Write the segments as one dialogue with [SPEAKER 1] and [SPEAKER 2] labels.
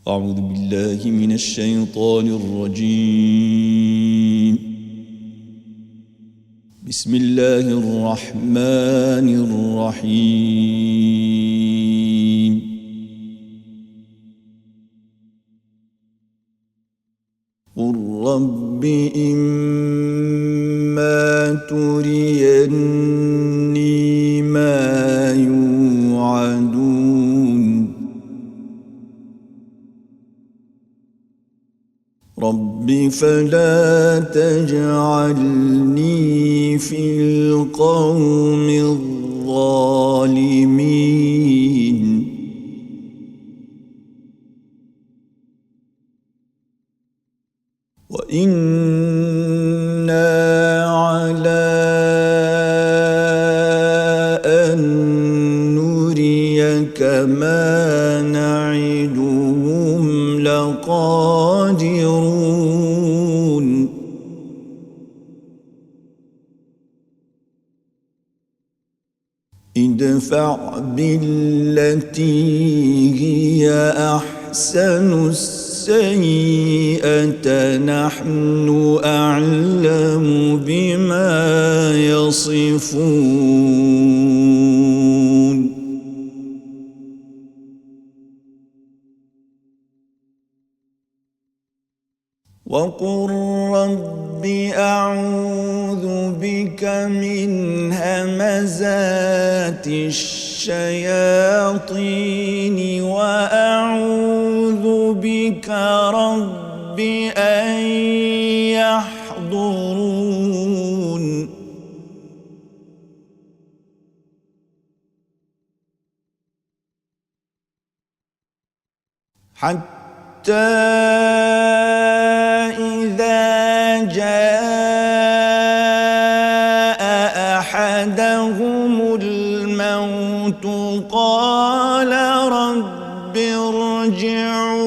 [SPEAKER 1] أعوذ بالله من الشيطان الرجيم. بسم الله الرحمن الرحيم. قل رب إما تريني ما يوعدون رب فلا تجعلني في القوم الظالمين وإنا على أن نريك ما نعدهم لقادرون ادفع بالتي هي أحسن السيئة نحن أعلم بما يصفون وقل رب أعوذ بك من همزات الشياطين وأعوذ بك رب أن يحضرون حتى إذا جاء أحدهم الموت قال رب ارجعون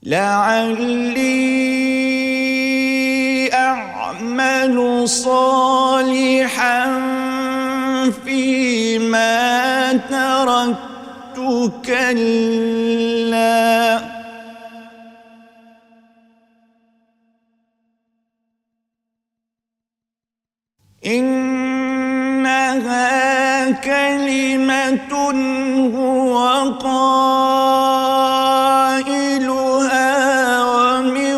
[SPEAKER 1] لعلي أعمل صالحا فيما تركت كلا إنها كلمة هو قائلها ومن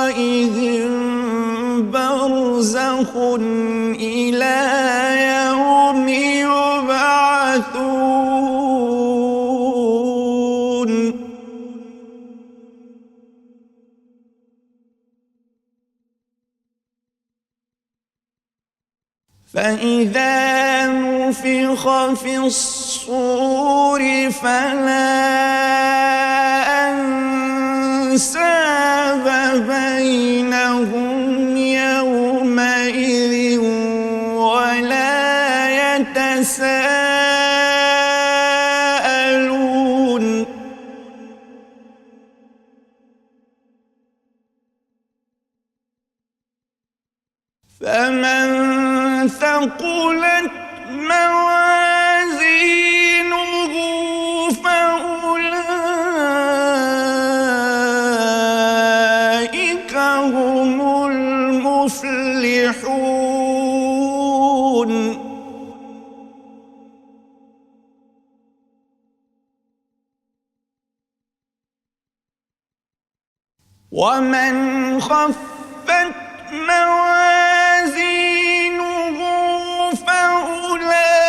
[SPEAKER 1] ورائهم برزخ إلى يوم يبعثون فإذا نفخ في الصور فلا أنساب بينهم يومئذ ولا يتساءلون فمن ثقلت موازينه فأولئك هم المفلحون ومن خفت موازينه فأولئك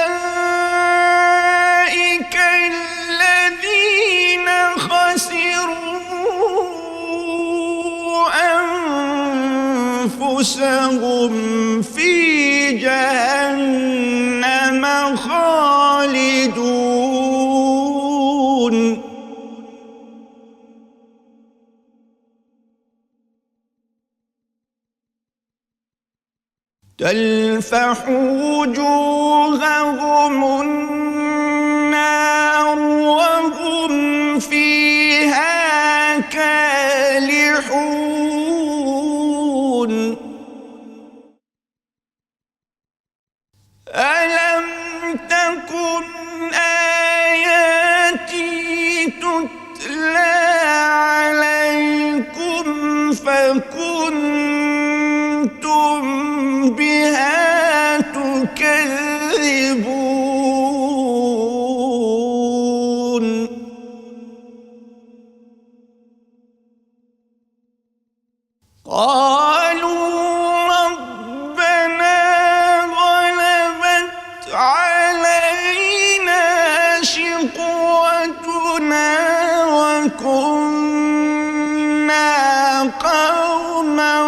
[SPEAKER 1] الذين خسروا أنفسهم في جهنم خالدون تلفح وجوههم النار وهم فيها كالحون يكذبون قالوا ربنا غلبت علينا شقوتنا وكنا قوما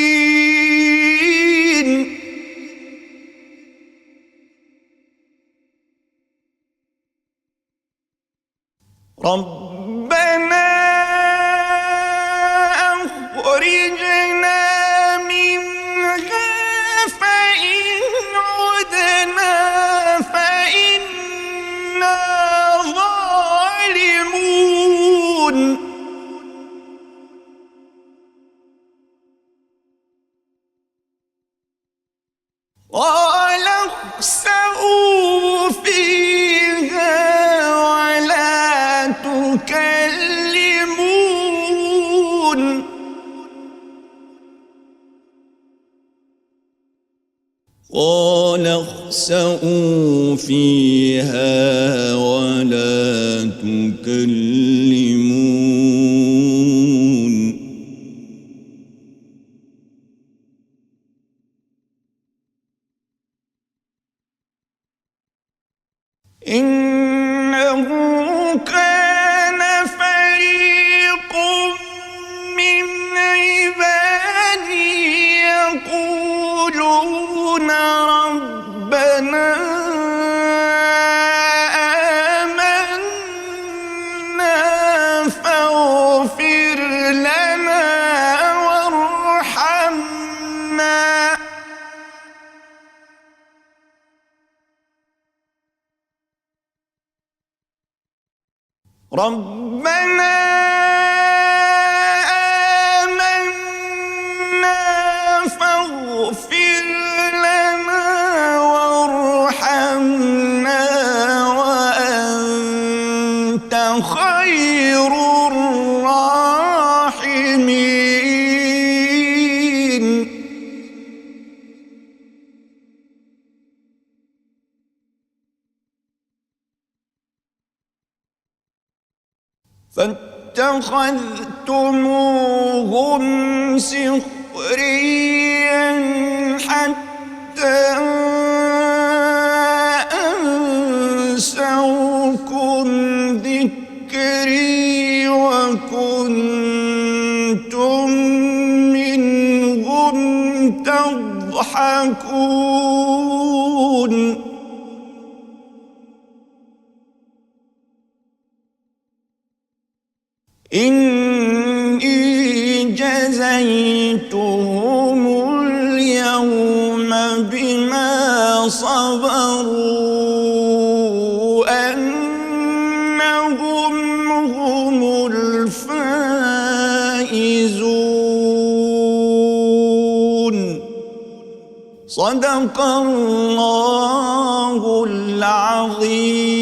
[SPEAKER 1] ضالين ربنا أخرجنا منها فإن عدنا فإنا ظالمون قال اخسئوا فيها ولا تكلمون قال اخسئوا فيها ولا تكلمون إنه كان فريق من عبادي يقولون ربنا آمنا فاغفر لنا وارحمنا ربنا آمنا فاغفر لنا وارحمنا وأنت خير الراحمين فاتخذتموهم سخريا حتى أنسوكم ذكري وكنتم منهم تضحكون إني جزيتهم اليوم بما صبروا أنهم هم الفائزون صدق الله العظيم.